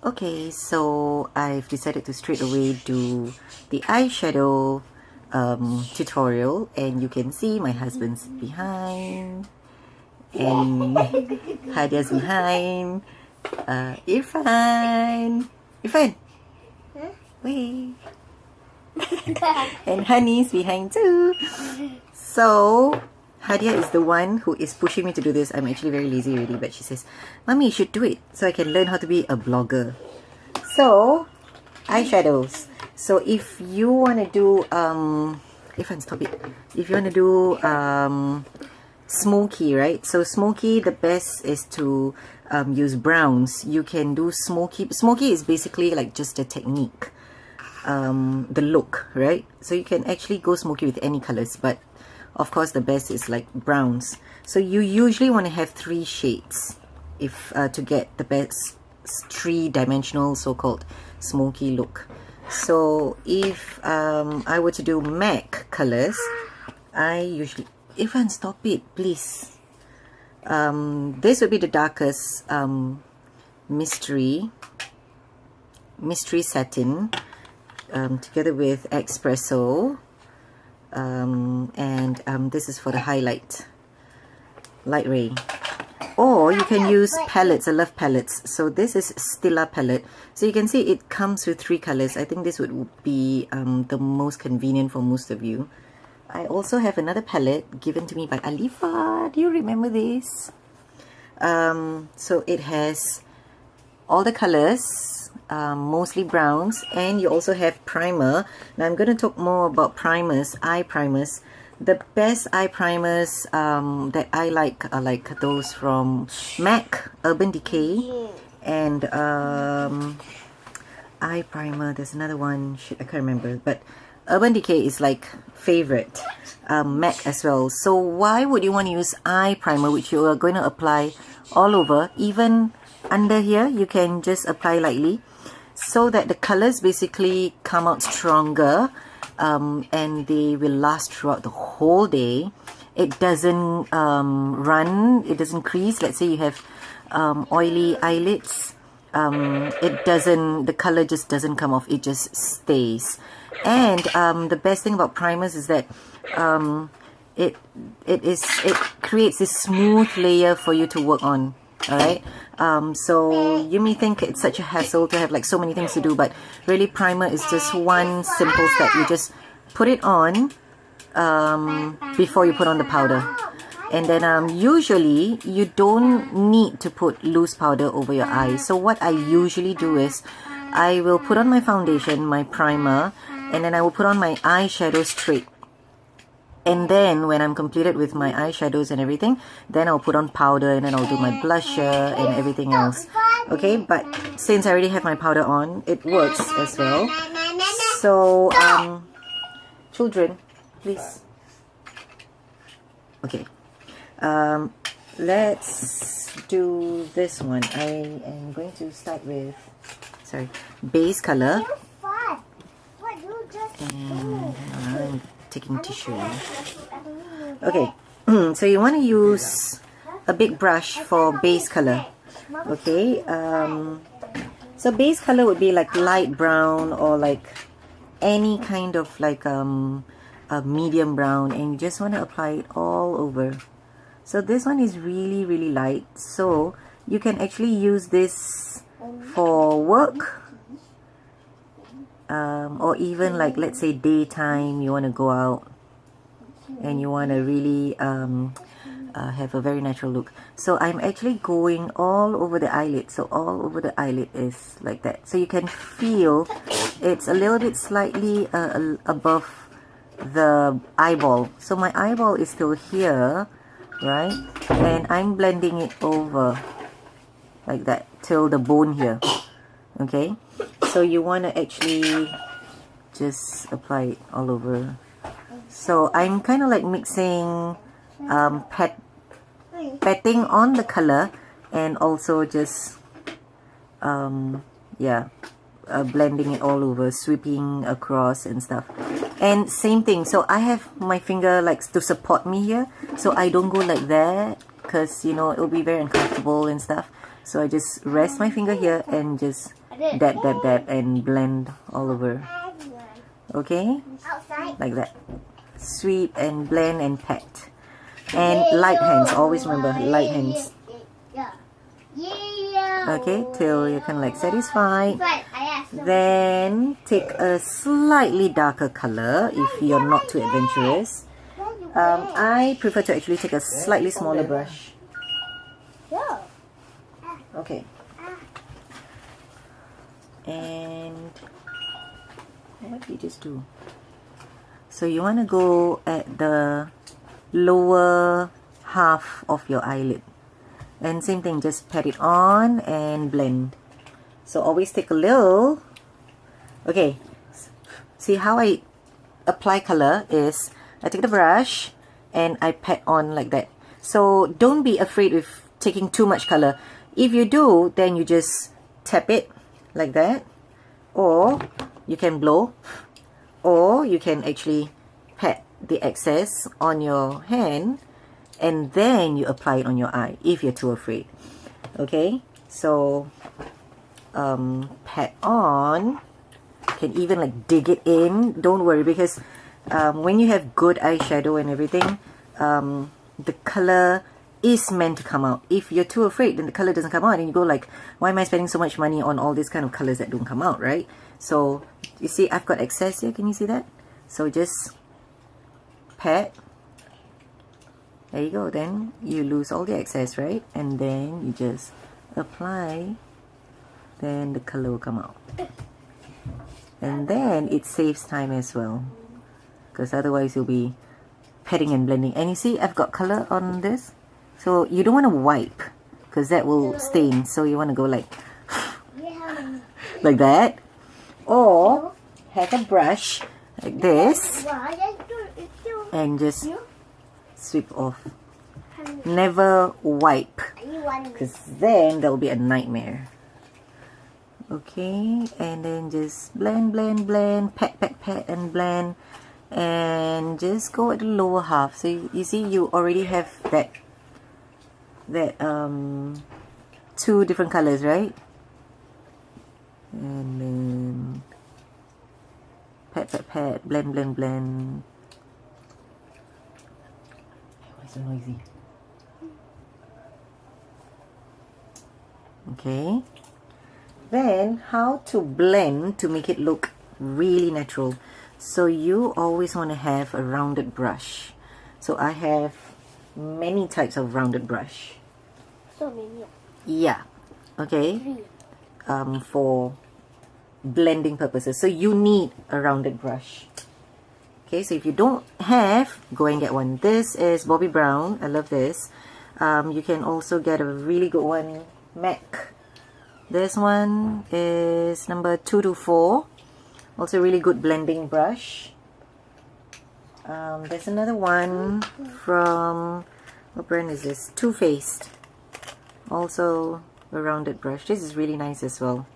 Okay, so I've decided to straight away do the eyeshadow tutorial, and you can see my husband's behind and Hadia's behind. Irfan, wait. And Honey's behind too. So Hadia is the one who is pushing me to do this. I'm actually very lazy already, but she says, "Mommy, you should do it so I can learn how to be a blogger." So, eyeshadows. So if you want to do, stop it. If you want to do smoky, right? So smoky, the best is to use browns. You can do smoky. Smoky is basically like just a technique, the look, right? So you can actually go smoky with any colors, but of course the best is like browns. So you usually want to have 3 shades if to get the best 3-dimensional so-called smoky look. So if I were to do MAC colors, I usually, stop it please. This would be the darkest mystery satin, together with espresso. This is for the highlight, light ray. Or you can use palettes. I love palettes. So this is Stila palette. So you can see it comes with 3 colors. I think this would be the most convenient for most of you. I also have another palette given to me by Alifa. Do you remember this? So it has all the colors, mostly browns, and you also have primer. Now I'm going to talk more about primers, eye primers. The best eye primers that I like are like those from MAC, Urban Decay, and eye primer. There's another one, shit, I can't remember, but Urban Decay is like favorite. MAC as well. So why would you want to use eye primer, which you are going to apply all over, even under here? You can just apply lightly, so that the colors basically come out stronger, and they will last throughout the whole day. It doesn't run, it doesn't crease. Let's say you have oily eyelids, the color just doesn't come off, it just stays. And the best thing about primers is that it creates this smooth layer for you to work on. Alright, so you may think it's such a hassle to have like so many things to do, but really primer is just one simple step. You just put it on before you put on the powder, and then usually you don't need to put loose powder over your eyes. So what I usually do is I will put on my foundation, my primer, and then I will put on my eyeshadow straight. And then when I'm completed with my eyeshadows and everything, then I'll put on powder, and then I'll do my blusher and everything else. Okay, but since I already have my powder on, it works as well. So, children, please. Okay, let's do this one. I am going to start with, base color. And I'm taking tissue. Okay, so you want to use a big brush for base color. Okay, so base color would be like light brown, or like any kind of like a medium brown, and you just want to apply it all over. So this one is really, really light, so you can actually use this for work, or even like, let's say daytime, you want to go out and you want to really have a very natural look. So I'm actually going all over the eyelid. So all over the eyelid is like that. So you can feel it's a little bit slightly above the eyeball. So my eyeball is still here, right? And I'm blending it over like that till the bone here. Okay, so you want to actually just apply it all over. So I'm kind of like mixing, patting on the color, and also just blending it all over, sweeping across and stuff. And same thing, so I have my finger like to support me here, so I don't go like that, because you know it'll be very uncomfortable and stuff. So I just rest my finger here and just dab and blend all over. Okay, like that. Sweep and blend and pat. And light hands, always remember, light hands. Okay, till you're kind of like satisfied. Then take a slightly darker color if you're not too adventurous. I prefer to actually take a slightly smaller brush. Okay. And what did you just do? So you want to go at the lower half of your eyelid. And same thing, just pat it on and blend. So always take a little. Okay, see how I apply color is I take the brush and I pat on like that. So don't be afraid of taking too much color. If you do, then you just tap it like that, or you can blow, or you can actually pat the excess on your hand and then you apply it on your eye if you're too afraid. Okay, so pat on, can even like dig it in. Don't worry, because when you have good eyeshadow and everything, the color is meant to come out. If you're too afraid, then the color doesn't come out and you go like, why am I spending so much money on all these kind of colors that don't come out, right? So you see I've got excess here, can you see that? So just pat. There you go, then you lose all the excess, right? And then you just apply, then the color will come out. And then it saves time as well, because otherwise you'll be patting and blending. And you see I've got color on this, so you don't want to wipe because that will stain. So you want to go like like that, or have a brush like this and just sweep off. Never wipe, because then there'll be a nightmare. Okay, and then just blend, blend, blend, pat, pat, pat, and blend, and just go at the lower half. So you see you already have that two different colors, right? And then pat, pat, pat, blend, blend, blend. Why so noisy? Okay. Then how to blend to make it look really natural. So you always want to have a rounded brush. So I have many types of rounded brush. So many. Yeah. Okay. For blending purposes. So you need a rounded brush. Okay, so if you don't have, go and get one. This is Bobbi Brown. I love this. You can also get a really good one, MAC. This one is number 224. Also really good blending brush. There's another one from, what brand is this? Too Faced. Also a rounded brush. This is really nice as well.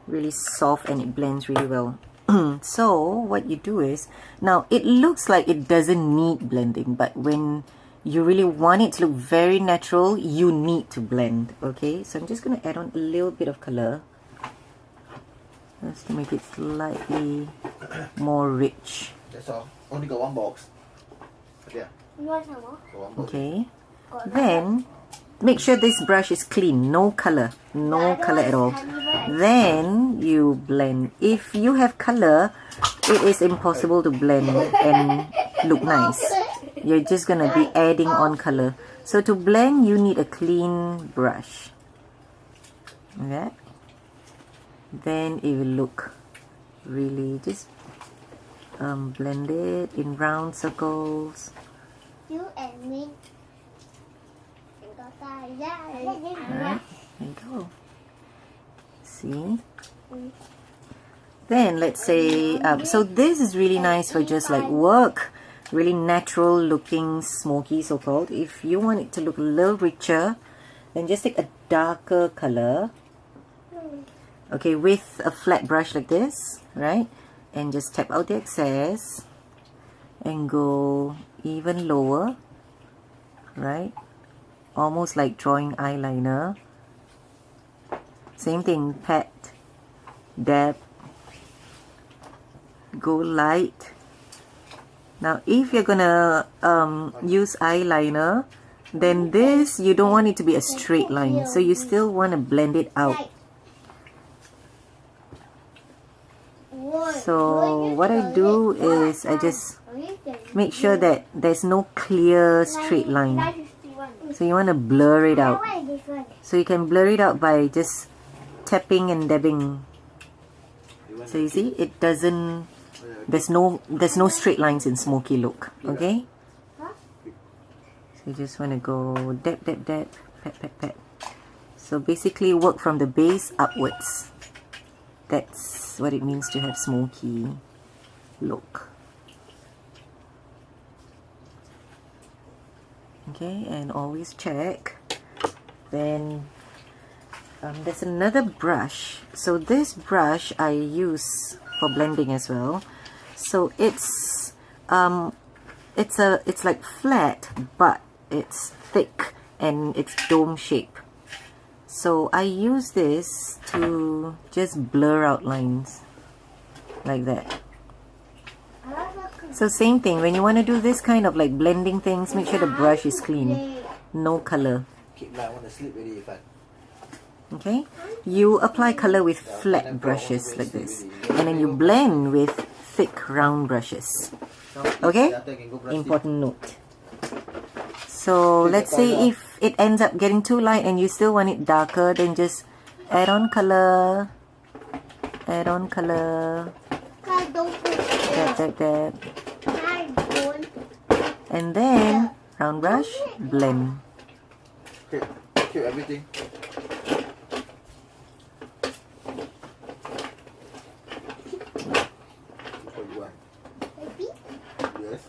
Really soft and it blends really well. So what you do is, now it looks like it doesn't need blending, but when you really want it to look very natural, you need to blend. Okay, so I'm just going to add on a little bit of color just to make it slightly more rich. That's all. Only got one box. Yeah. You want some more? Okay, then make sure this brush is clean, no color at all. Then you blend. If you have color, it is impossible to blend and look nice. You're just gonna be adding on color. So to blend, you need a clean brush. Okay. Then it will look really, just blend it in round circles. You and me. Alright, there you go. See? Then let's say, so this is really nice for just like work, really natural looking smoky, so called. If you want it to look a little richer, then just take a darker color, okay, with a flat brush like this, right? And just tap out the excess and go even lower, right? Almost like drawing eyeliner. Same thing, pat dab, go light. Now if you're gonna use eyeliner, then this, you don't want it to be a straight line, so you still want to blend it out. So what I do is I just make sure that there's no clear straight line. So you want to blur it out. So you can blur it out by just tapping and dabbing. So you see, it doesn't, there's no straight lines in smoky look. Okay? So you just want to go dab, dab, dab, pat, pat, pat. So basically work from the base upwards. That's what it means to have smoky look. Okay, and always check. Then there's another brush. So this brush I use for blending as well. So it's like flat, but it's thick and it's dome shape. So I use this to just blur out lines like that. So same thing, when you want to do this kind of like blending things, make sure the brush is clean, no color. Okay, you apply color with flat brushes like this, and then you blend with thick round brushes. Okay, important note. So let's say if it ends up getting too light and you still want it darker, then just add on color, dab, dab, dab, and then round brush, blend. Okay, everything. Yes.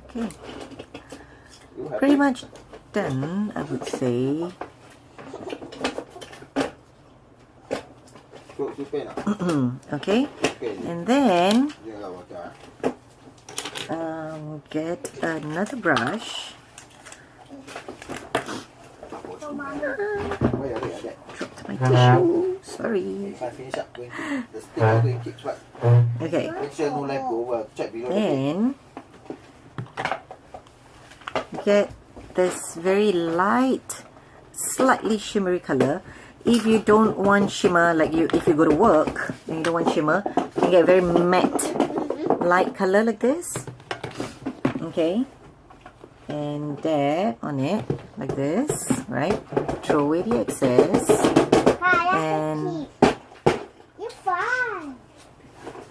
Okay, pretty much done, I would say. Okay, and then get another brush. Dropped my tissue. Sorry. Okay. Then get this very light, slightly shimmery color. If you don't want shimmer, like if you go to work and you don't want shimmer, you can get very matte, light color like this. Okay, and dab on it like this, right? Throw away the excess, and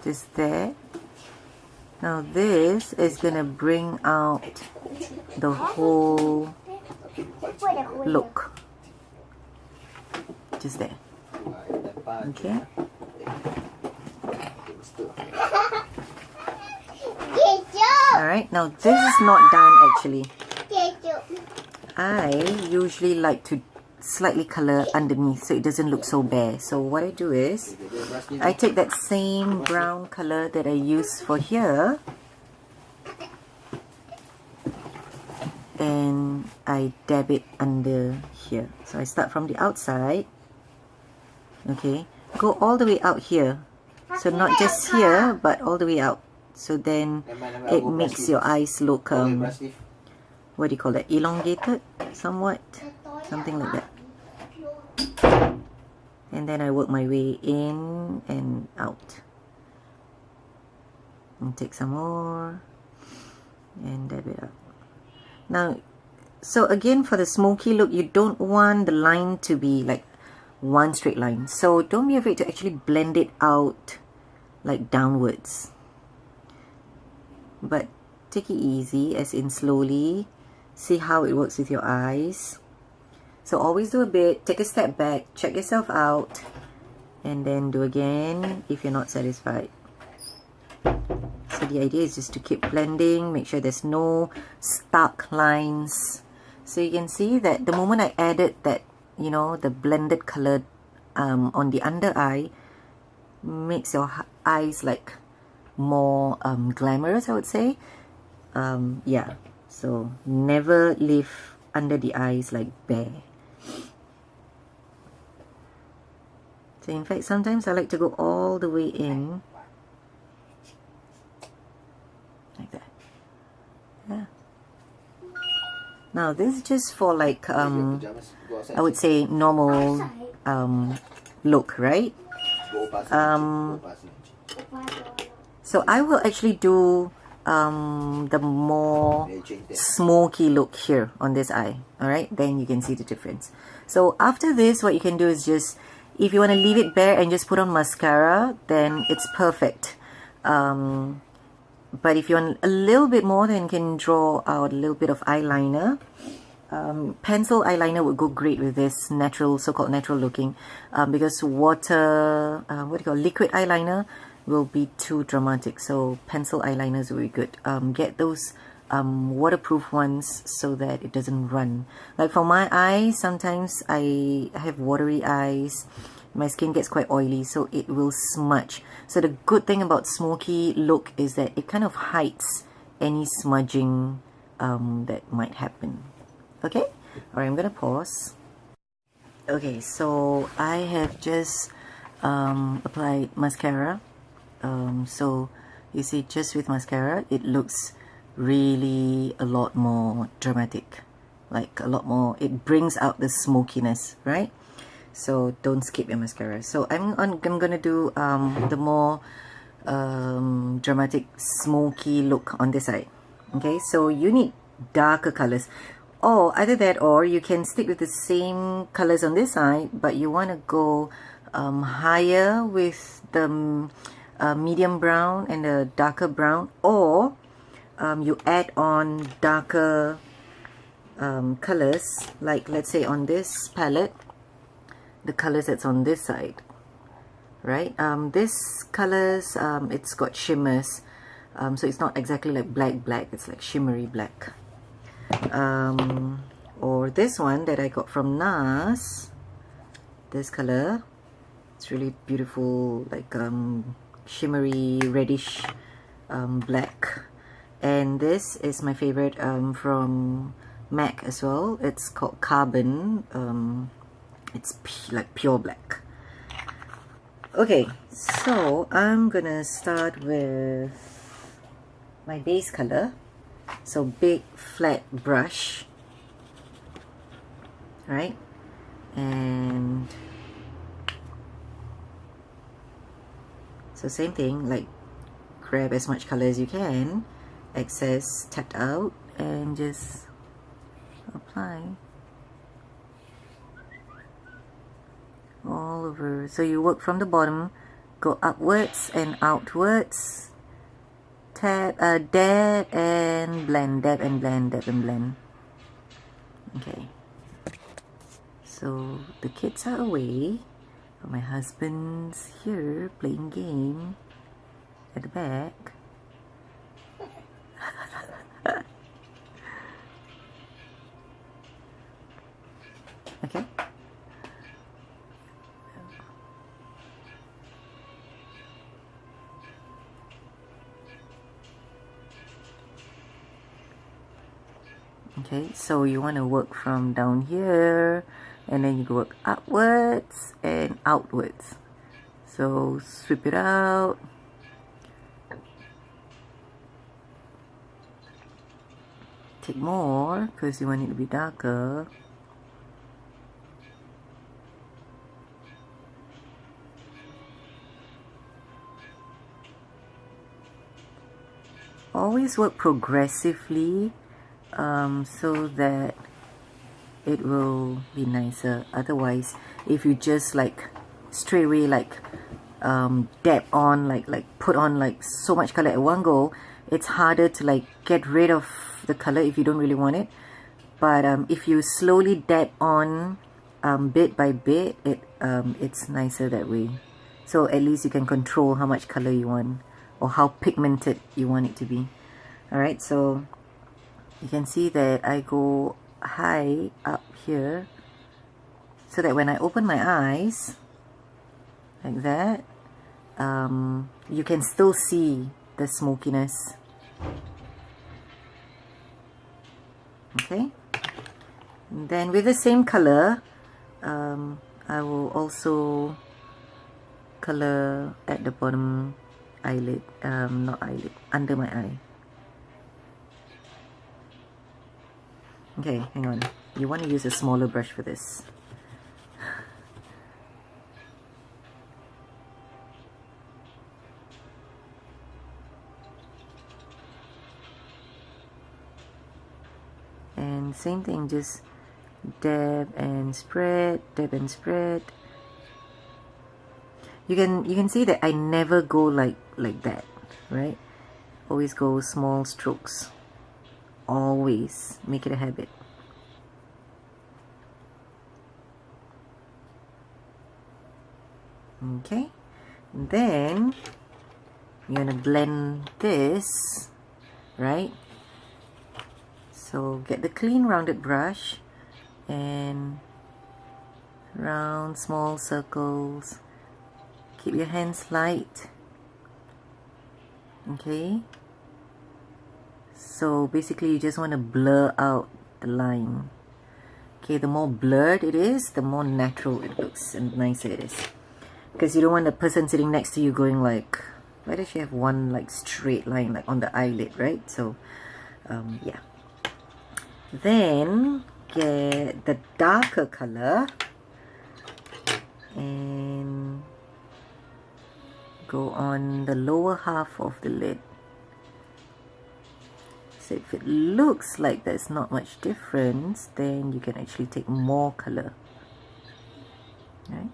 just there. Now this is gonna bring out the whole look. Just there. Okay. Alright, now this is not done actually. I usually like to slightly color underneath so it doesn't look so bare. So what I do is I take that same brown color that I use for here and I dab it under here. So I start from the outside. Okay, go all the way out here. So not just here, but all the way out. So then it makes your eyes look, what do you call that? Elongated, somewhat, something like that. And then I work my way in and out. And take some more and dab it up. Now, so again for the smoky look, you don't want the line to be like one straight line. So don't be afraid to actually blend it out like downwards. But take it easy, as in slowly. See how it works with your eyes. So always do a bit, take a step back, check yourself out, and then do again if you're not satisfied. So the idea is just to keep blending, make sure there's no stark lines. So you can see that the moment I added that, you know, the blended color on the under eye, makes your eyes like more glamorous, I would say. Yeah, so never leave under the eyes like bare. So in fact, sometimes I like to go all the way in like that. Yeah. Now this is just for like Pajamas, go outside. I would say normal look, right? Go past go past So I will actually do the more Yeah, change that. smoky look here on this eye. Alright, then you can see the difference. So after this, what you can do is just, if you want to leave it bare and just put on mascara, then it's perfect. But if you want a little bit more, then you can draw out a little bit of eyeliner. Pencil eyeliner would go great with this natural, so-called natural looking, because water, liquid eyeliner will be too dramatic. So pencil eyeliners will be good. Get those waterproof ones so that it doesn't run. Like for my eyes, sometimes I have watery eyes. My skin gets quite oily, so it will smudge. So the good thing about smoky look is that it kind of hides any smudging that might happen. Okay? Alright, I'm gonna pause. Okay, so I have just applied mascara. So you see, just with mascara, it looks really a lot more dramatic. Like a lot more, it brings out the smokiness, right? So don't skip your mascara. So I'm gonna do the more dramatic smoky look on this side. Okay, so you need darker colors, or either that, or you can stick with the same colors on this side, but you want to go higher with the medium brown and the darker brown, or you add on darker colors, like let's say on this palette, the colors that's on this side, right? This colors, it's got shimmers, so it's not exactly like black, it's like shimmery black. Or this one that I got from NARS, this color, it's really beautiful, like shimmery reddish black. And this is my favorite from MAC as well. It's called Carbon. It's like pure black. Okay, so I'm gonna start with my base color. So big flat brush, right? And so same thing, like grab as much color as you can, excess tapped out, and just apply all over. So you work from the bottom, go upwards and outwards, tap, dab and blend, dab and blend, dab and blend. Okay, so the kids are away, but my husband's here playing game at the back. Okay. Okay, so you want to work from down here, and then you go work upwards and outwards. So sweep it out. Take more because you want it to be darker. Always work progressively, so that it will be nicer. Otherwise, if you just like straight away like dab on, like put on like so much color at one go, it's harder to like get rid of the color if you don't really want it. But if you slowly dab on bit by bit, it's nicer that way. So at least you can control how much color you want, or how pigmented you want it to be. Alright, so you can see that I go high up here, so that when I open my eyes like that, you can still see the smokiness. Okay, And then with the same color, I will also color at the bottom eyelid, not eyelid, under my eye. Okay, hang on. You want to use a smaller brush for this. And same thing, just dab and spread, dab and spread. You can see that I never go like that, right? Always go small strokes. Always make it a habit. Okay, then you're gonna blend this, right? So get the clean rounded brush and round small circles. Keep your hands light. Okay, so basically you just want to blur out the line. Okay, the more blurred it is, the more natural it looks and nicer it is, because you don't want the person sitting next to you going like, why does she have one like straight line like on the eyelid, right? So yeah, then get the darker color and go on the lower half of the lid. So if it looks like there's not much difference, then you can actually take more color, right?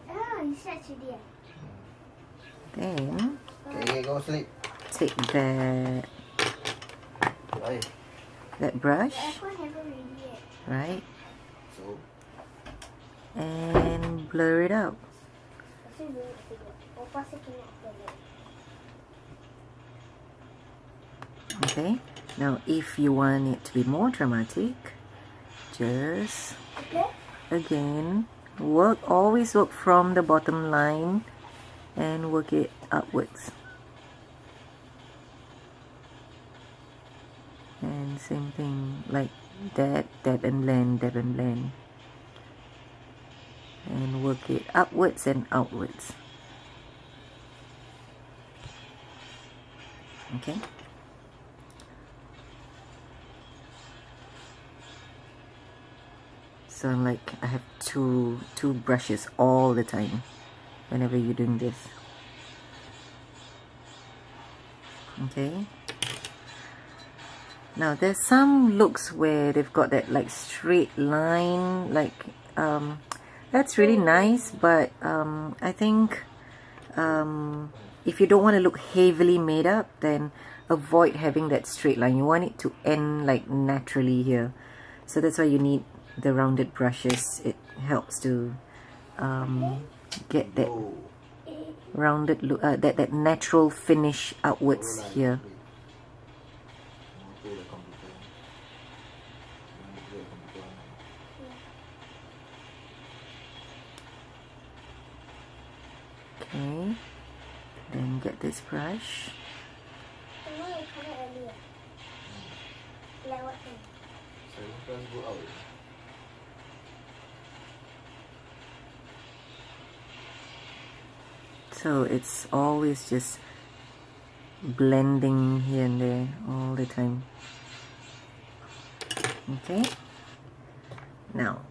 So you stretch it. then Okay, go sleep. take Why? that brush, Aircon haven't ready yet. right, So, and blur it out. Lepas tu dulu tiga. Opa saya kena upload. Okay, now if you want it to be more dramatic, just Okay? again always work from the bottom line and work it upwards. And same thing, like dab, dab and blend, dab and blend, and work it upwards and outwards. Okay, so like I have two brushes all the time whenever you're doing this. Okay, now there's some looks where they've got that like straight line, like that's really nice, but I think if you don't want to look heavily made up, then avoid having that straight line. You want it to end like naturally here, so that's why you need the rounded brushes. It helps to get that go. rounded look, that natural finish outwards here. Play the computer. Play the computer. Okay, then get this brush. Tomorrow you come out earlier. Like what time? So, first go out. So it's always just blending here and there all the time. Okay, now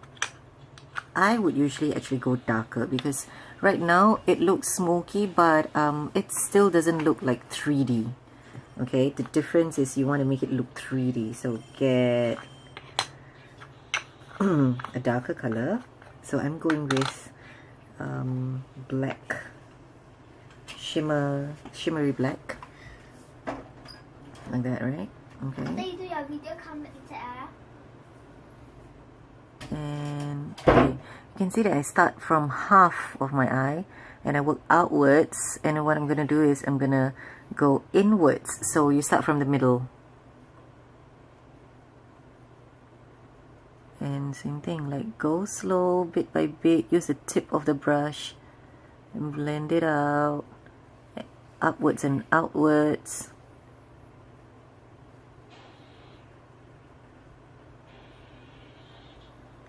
I would usually actually go darker, because right now it looks smoky, but it still doesn't look like 3D. Okay, the difference is you want to make it look 3D, so get a darker color. So I'm going with black, shimmery black, like that, right? Okay. After you do your video, come back inside. And okay, you can see that I start from half of my eye and I work outwards, and what I'm gonna do is I'm gonna go inwards. So you start from the middle, and same thing, like go slow, bit by bit, use the tip of the brush and blend it out, upwards and outwards.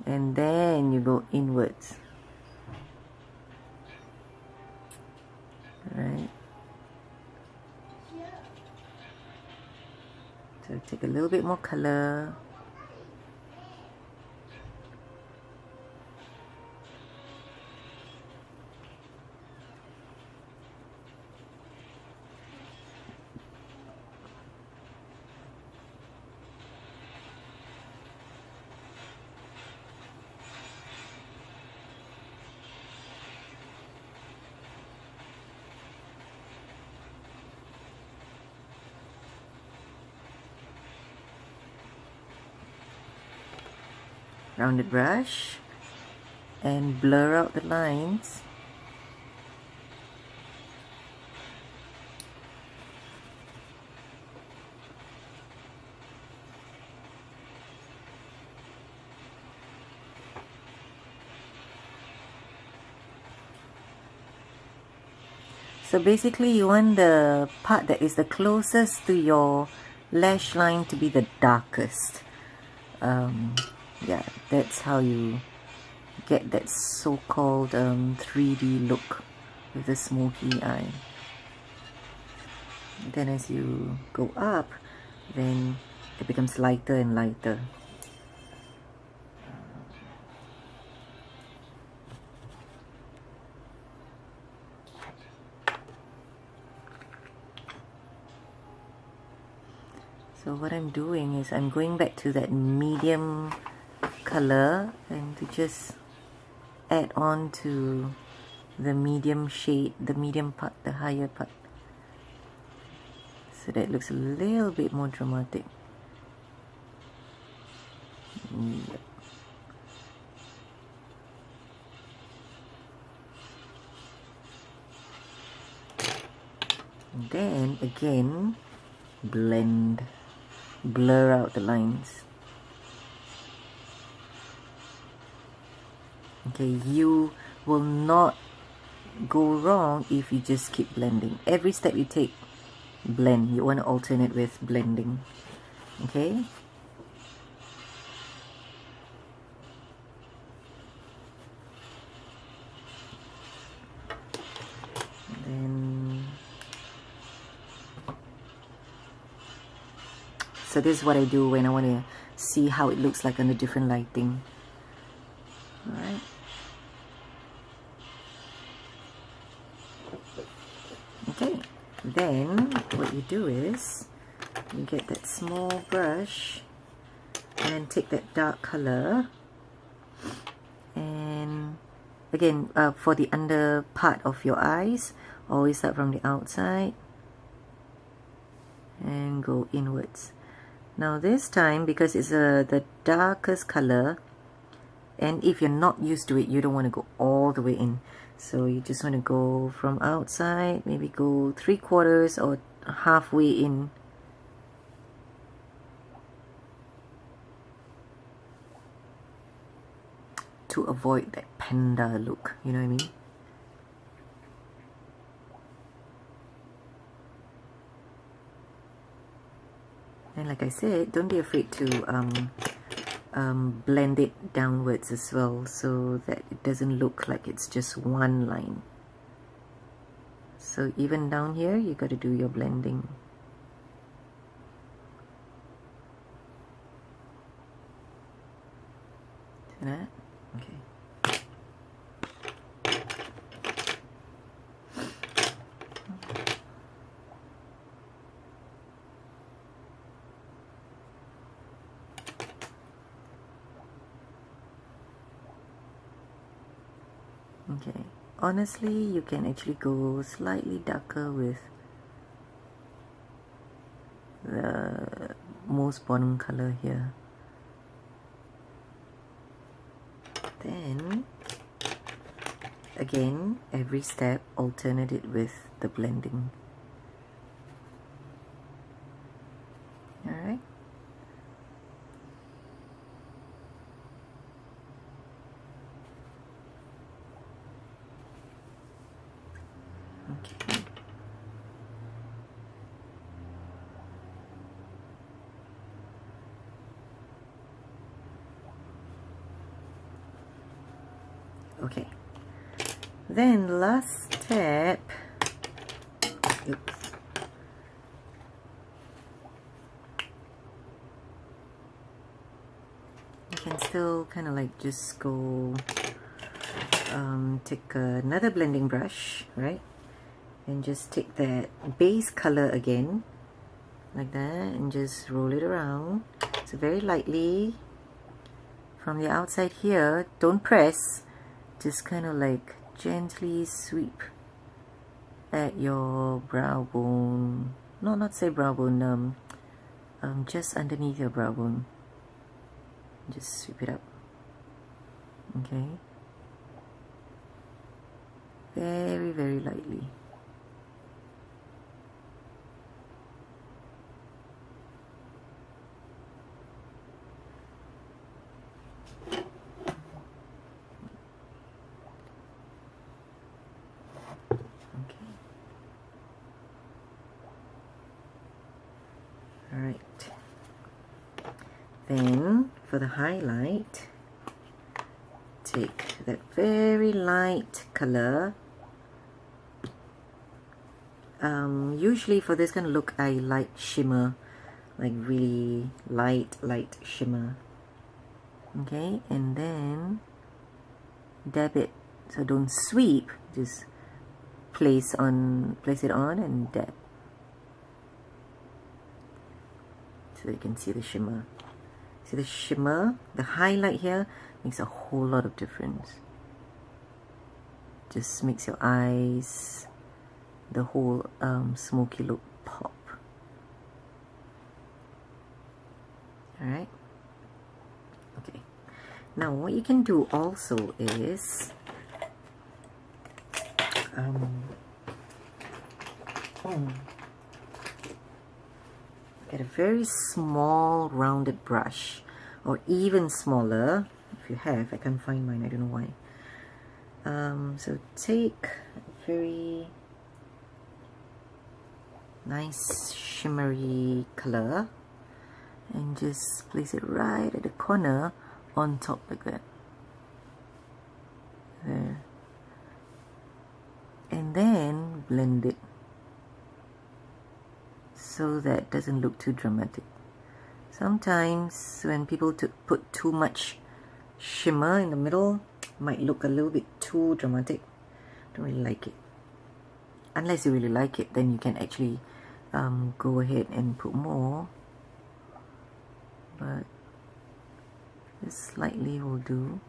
And then you go inwards. Right. So take a little bit more color. Rounded brush and blur out the lines. So basically you want the part that is the closest to your lash line to be the darkest. Yeah, that's how you get that so-called 3D look with the smoky eye. Then as you go up, then it becomes lighter and lighter. So what I'm doing is I'm going back to that medium color and to just add on to the medium shade, the medium part, the higher part. So that looks a little bit more dramatic. Yep. And then again, blend, blur out the lines. Okay, you will not go wrong if you just keep blending. Every step you take, blend. You want to alternate with blending. Okay? Then, so this is what I do when I want to see how it looks like under different lighting. Alright. Okay, then what you do is you get that small brush and take that dark color, and again for the under part of your eyes, always start from the outside and go inwards. Now this time, because it's the darkest color, and if you're not used to it, you don't want to go all the way in. So you just want to go from outside, maybe go 3/4 or halfway in. To avoid that panda look, you know what I mean? And like I said, don't be afraid to blend it downwards as well, so that it doesn't look like it's just one line. So even down here, you got to do your blending. See that? Okay. Okay, honestly, you can actually go slightly darker with the most bottom color here. Then, again, every step, alternate it with the blending. Alright? Okay. Okay. Then last step. Oops. You can still kind of like just go take another blending brush, right? And just take that base color again, like that, and just roll it around. So very lightly from the outside here. Don't press, just kind of like gently sweep at your brow bone. No, not say brow bone, just underneath your brow bone. Just sweep it up. Okay. Very, very lightly. Alright. Then for the highlight, take that very light color. Usually for this kind of look, I like shimmer, like really light shimmer. Okay, and then dab it. So don't sweep, just place it on and dab. So you can see the shimmer. See the shimmer? The highlight here makes a whole lot of difference. Just makes your eyes, the whole smoky look pop. Alright? Okay. Now what you can do also is get a very small rounded brush, or even smaller if you have. I can't find mine, I don't know why. So take a very nice shimmery color and just place it right at the corner on top like that. There. And then blend it so that it doesn't look too dramatic. Sometimes when people put too much shimmer in the middle, it might look a little bit too dramatic. Don't really like it. Unless you really like it, then you can actually go ahead and put more. But just slightly will do.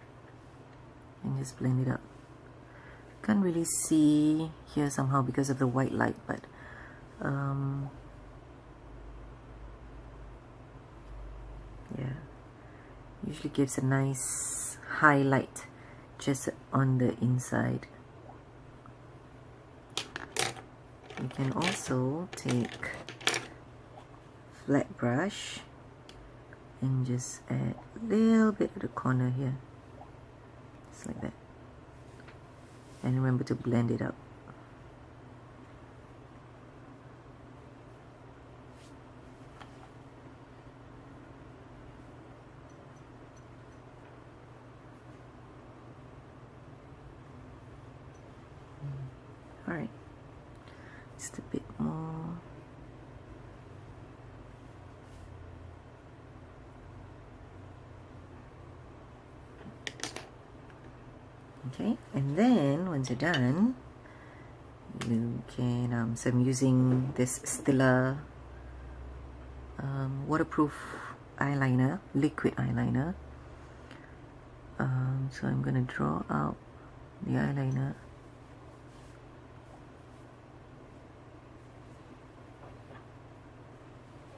And just blend it up. Can't really see here somehow because of the white light, but yeah, usually gives a nice highlight just on the inside. You can also take flat brush and just add a little bit at the corner here, just like that. And remember to blend it up. Alright, just a bit more. Okay, and then once you're done, you can, so I'm using this Stila waterproof eyeliner, liquid eyeliner. So I'm going to draw out the eyeliner.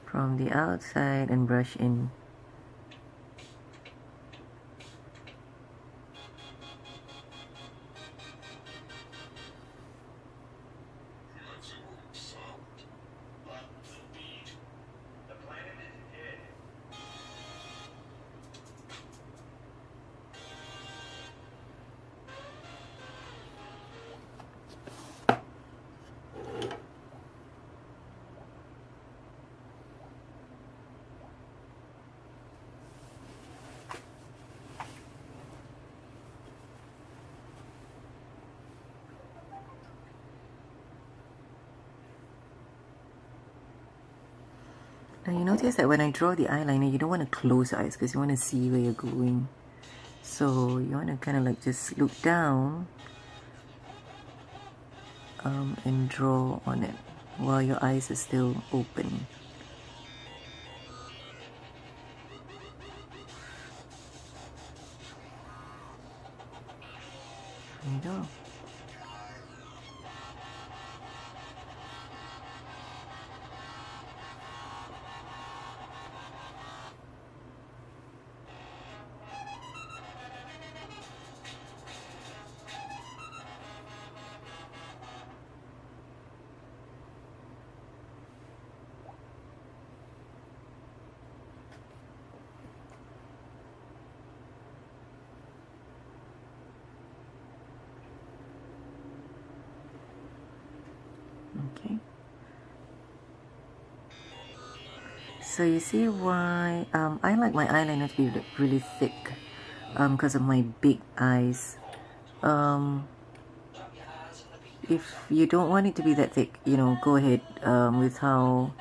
From the outside and brush in. Now you notice that when I draw the eyeliner, you don't want to close your eyes because you want to see where you're going. So you want to kind of like just look down and draw on it while your eyes are still open. There you go. Okay. So you see why I like my eyeliner to be really thick because of my big eyes. If you don't want it to be that thick, you know, go ahead with how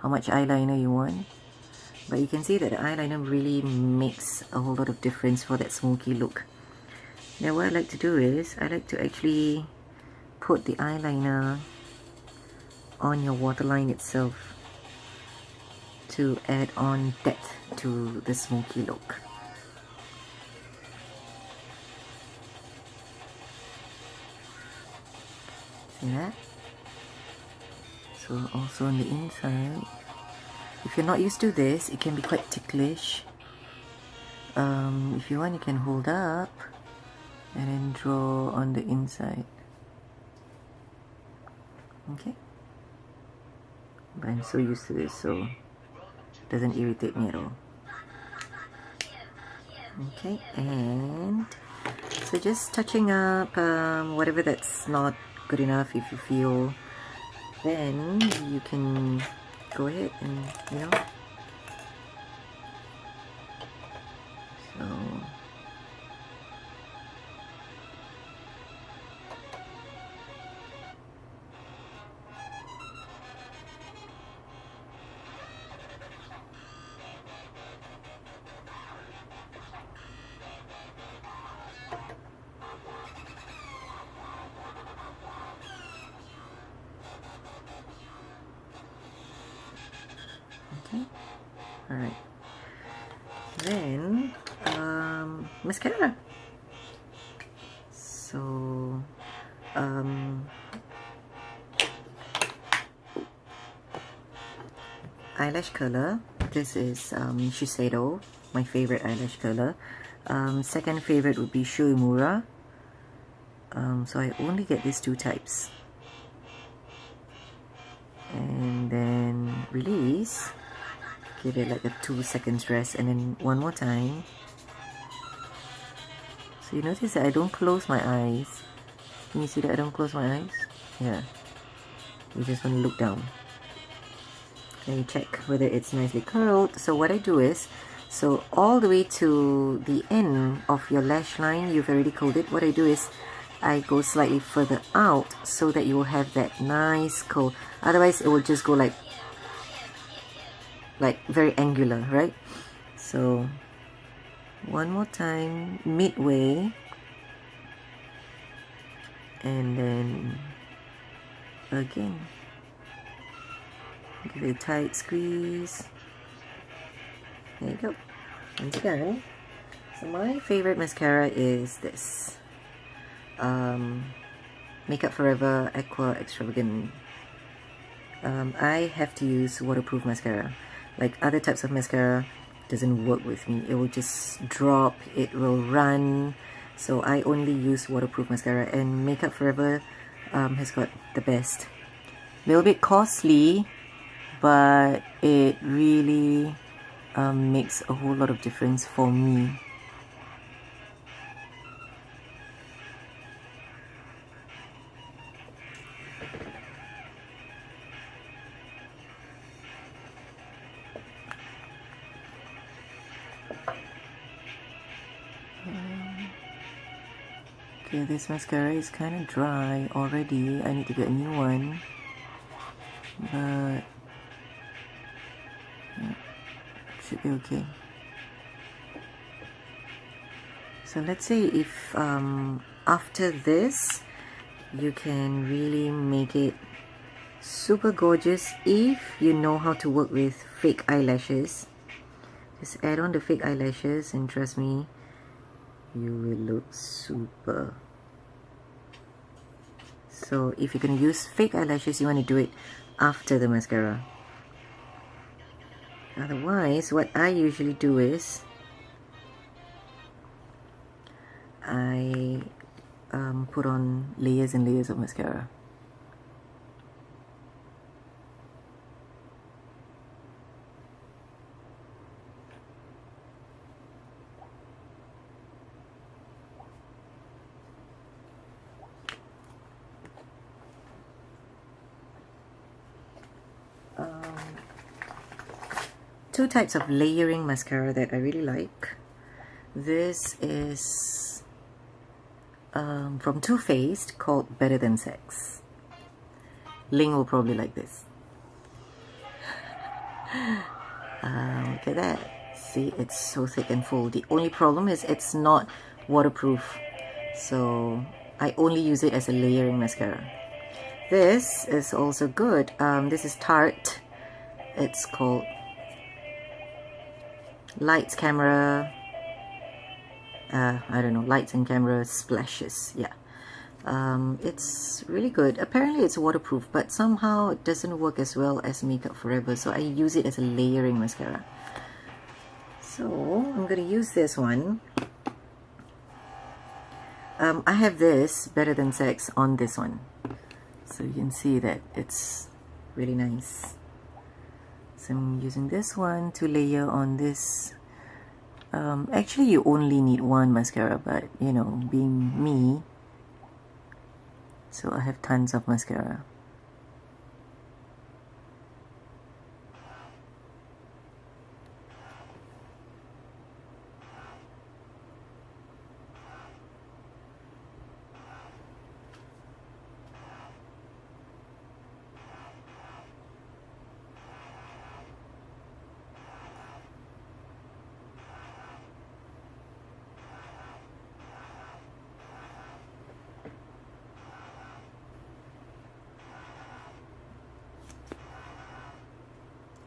much eyeliner you want. But you can see that the eyeliner really makes a whole lot of difference for that smoky look. Now what I like to do is, I like to actually put the eyeliner on your waterline itself to add on depth to the smoky look. See that? So also on the inside, if you're not used to this, it can be quite ticklish. If you want, you can hold up and then draw on the inside. Okay? But I'm so used to this, so it doesn't irritate me at all. Okay, and so just touching up whatever that's not good enough, if you feel, then you can go ahead and, you know, so okay, all right, then mascara. So eyelash color, this is Shiseido, my favorite eyelash color. Second favorite would be Shuimura. So I only get these two types, and then release, give it like a 2 seconds rest, and then one more time. So you notice that I don't close my eyes. Can you see that I don't close my eyes? Yeah, you just want to look down and you check whether it's nicely curled. So what I do is, so all the way to the end of your lash line, you've already curled it. What I do is I go slightly further out so that you will have that nice curl. Otherwise it will just go like very angular, right? So one more time, midway, and then again, give it a tight squeeze. There you go. Once again, so my favorite mascara is this Makeup Forever Aqua Extravagant. I have to use waterproof mascara. Like other types of mascara doesn't work with me. It will just drop, it will run. So I only use waterproof mascara, and Makeup Forever has got the best. A little bit costly, but it really makes a whole lot of difference for me. Okay, this mascara is kind of dry already. I need to get a new one. But Yeah, should be okay. So let's say if after this you can really make it super gorgeous if you know how to work with fake eyelashes. Just add on the fake eyelashes and trust me, you will look super. So if you're going to use fake eyelashes, you want to do it after the mascara. Otherwise, what I usually do is I put on layers and layers of mascara. Two types of layering mascara that I really like. This is from Too Faced, called Better Than Sex. Ling will probably like this. Look at that. See, it's so thick and full. The only problem is it's not waterproof, so I only use it as a layering mascara. This is also good. This is Tarte. It's called Lights Camera, I don't know, Lights and Camera Splashes. Yeah, it's really good. Apparently it's waterproof, but somehow it doesn't work as well as Makeup Forever, so I use it as a layering mascara. So I'm gonna use this one. I have this Better Than Sex on this one, so you can see that it's really nice. So I'm using this one to layer on this. Actually you only need one mascara, but you know, being me, so I have tons of mascara.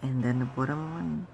And then the bottom one.